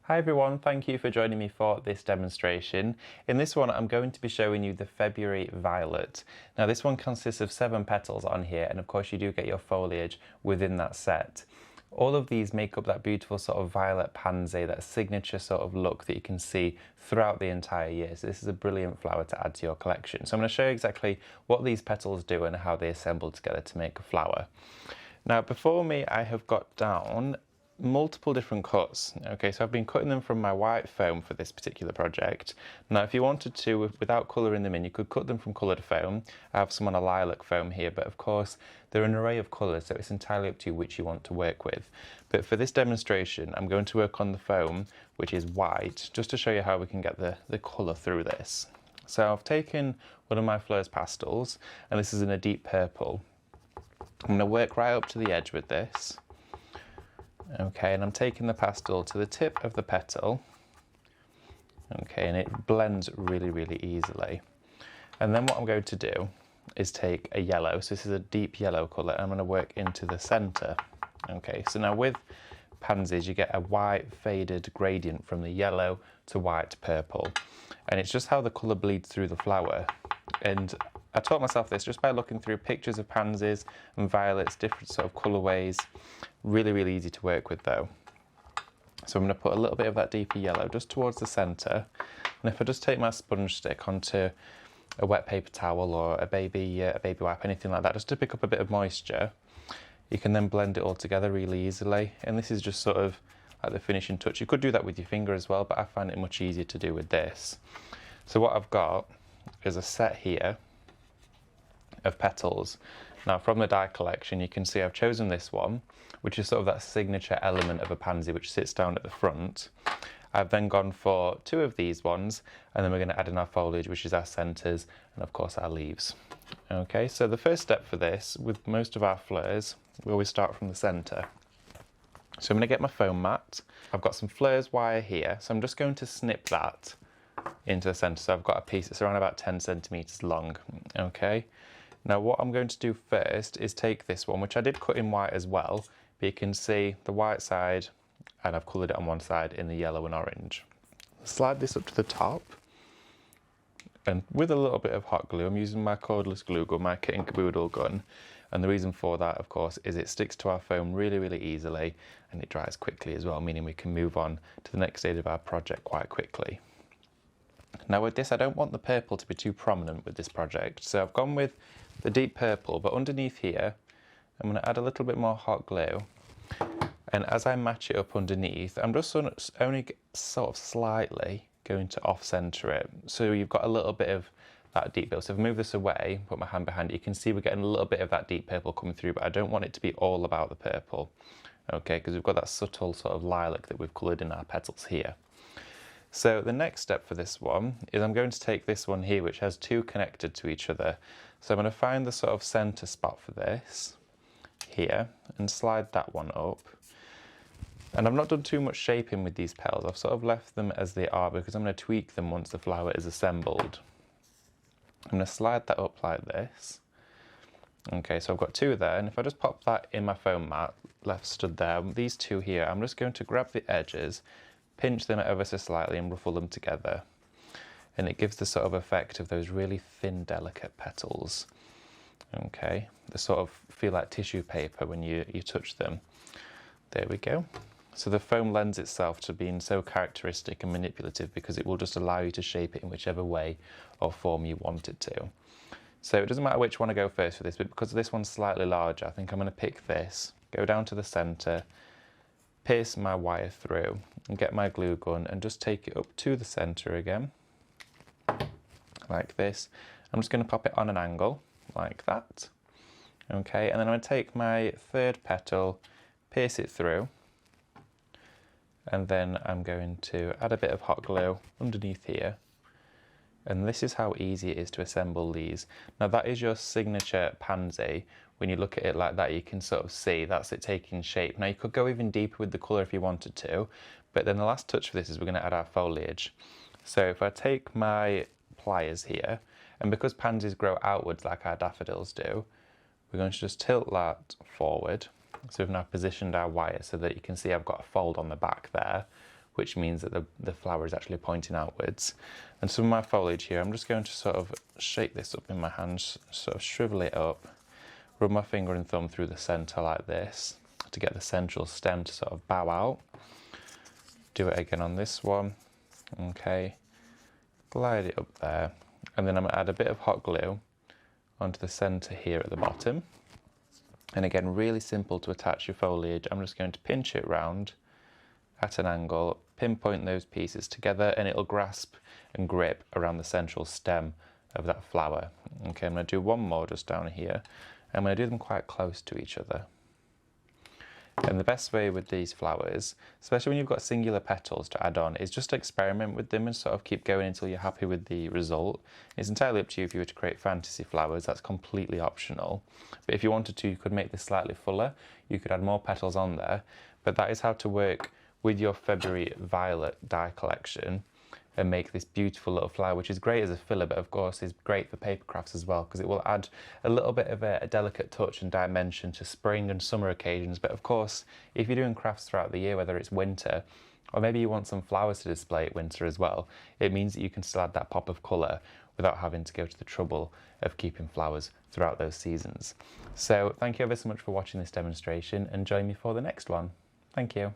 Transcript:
Hi everyone, thank you for joining me for this demonstration. In this one I'm going to be showing you the February Violet. Now this one consists of 7 petals on here, and of course you do get your foliage within that set. All of these make up that beautiful sort of violet pansy, that signature sort of look that you can see throughout the entire year. So this is a brilliant flower to add to your collection. So I'm going to show you exactly what these petals do and how they assemble together to make a flower. Now before me I have got down multiple different cuts. Okay, so I've been cutting them from my white foam for this particular project. Now if you wanted to, without colouring them in, you could cut them from coloured foam. I have some on a lilac foam here, but of course they're an array of colours, so it's entirely up to you which you want to work with. But for this demonstration I'm going to work on the foam, which is white, just to show you how we can get the colour through this. So I've taken one of my Fleurs pastels, and this is in a deep purple. I'm going to work right up to the edge with this. Okay, and I'm taking the pastel to the tip of the petal. Okay, and it blends really easily. And then what I'm going to do is take a yellow, so this is a deep yellow colour, and I'm going to work into the centre. Okay, so now with pansies you get a white faded gradient from the yellow to white to purple, and it's just how the colour bleeds through the flower. And I taught myself this just by looking through pictures of pansies and violets, different sort of colourways. Really easy to work with though. So I'm going to put a little bit of that deeper yellow just towards the centre, and if I just take my sponge stick onto a wet paper towel or a baby wipe, anything like that, just to pick up a bit of moisture, you can then blend it all together really easily. And this is just sort of like the finishing touch. You could do that with your finger as well, but I find it much easier to do with this. So what I've got is a set here of petals. Now from the die collection you can see I've chosen this one, which is sort of that signature element of a pansy which sits down at the front. I've then gone for 2 of these ones, and then we're going to add in our foliage, which is our centres, and of course our leaves. Okay, so the first step for this, with most of our fleurs, we always start from the centre. So I'm going to get my foam mat. I've got some Fleurs wire here, so I'm just going to snip that into the centre. So I've got a piece that's around about 10 centimetres long. Okay. Now what I'm going to do first is take this one, which I did cut in white as well, but you can see the white side, and I've coloured it on one side in the yellow and orange. Slide this up to the top, and with a little bit of hot glue, I'm using my cordless glue gun, my kit and caboodle gun, and the reason for that of course is it sticks to our foam really easily, and it dries quickly as well, meaning we can move on to the next stage of our project quite quickly. Now with this I don't want the purple to be too prominent with this project, so I've gone with the deep purple, but underneath here I'm going to add a little bit more hot glue, and as I match it up underneath I'm just only sort of slightly going to off-centre it, so you've got a little bit of that deep purple. So if I move this away, put my hand behind it, you can see we're getting a little bit of that deep purple coming through, but I don't want it to be all about the purple, okay, because we've got that subtle sort of lilac that we've coloured in our petals here. So the next step for this one is I'm going to take this one here, which has 2 connected to each other. So I'm going to find the sort of centre spot for this here and slide that one up. And I've not done too much shaping with these petals. I've sort of left them as they are because I'm going to tweak them once the flower is assembled. I'm going to slide that up like this. Okay, so I've got 2 there, and if I just pop that in my foam mat, left stood there, these 2 here, I'm just going to grab the edges, pinch them ever so slightly and ruffle them together, and it gives the sort of effect of those really thin delicate petals. Okay, they sort of feel like tissue paper when you touch them. There we go. So the foam lends itself to being so characteristic and manipulative because it will just allow you to shape it in whichever way or form you want it to. So it doesn't matter which one I go first for this, but because this one's slightly larger, I think I'm going to pick this, go down to the centre, pierce my wire through and get my glue gun and just take it up to the centre again, like this. I'm just going to pop it on an angle, like that. Okay, and then I'm going to take my 3rd petal, pierce it through, and then I'm going to add a bit of hot glue underneath here. And this is how easy it is to assemble these. Now that is your signature pansy. When you look at it like that, you can sort of see that's it taking shape. Now you could go even deeper with the colour if you wanted to, but then the last touch for this is we're going to add our foliage. So if I take my pliers here, and because pansies grow outwards like our daffodils do, we're going to just tilt that forward. So we've now positioned our wire so that you can see I've got a fold on the back there. which means that the flower is actually pointing outwards. And some of my foliage here, I'm just going to sort of shake this up in my hands, sort of shrivel it up, rub my finger and thumb through the centre like this to get the central stem to sort of bow out. Do it again on this one. Okay, glide it up there, and then I'm going to add a bit of hot glue onto the centre here at the bottom. And again, really simple to attach your foliage. I'm just going to pinch it round at an angle, pinpoint those pieces together, and it'll grasp and grip around the central stem of that flower. Okay, I'm going to do one more just down here. I'm going to do them quite close to each other. And the best way with these flowers, especially when you've got singular petals to add on, is just to experiment with them and sort of keep going until you're happy with the result. It's entirely up to you if you were to create fantasy flowers, that's completely optional. But if you wanted to, you could make this slightly fuller, you could add more petals on there, but that is how to work with your February Violet die collection and make this beautiful little flower, which is great as a filler, but of course is great for paper crafts as well, because it will add a little bit of a delicate touch and dimension to spring and summer occasions. But of course, if you're doing crafts throughout the year, whether it's winter, or maybe you want some flowers to display at winter as well, it means that you can still add that pop of colour without having to go to the trouble of keeping flowers throughout those seasons. So thank you ever so much for watching this demonstration, and join me for the next one. Thank you.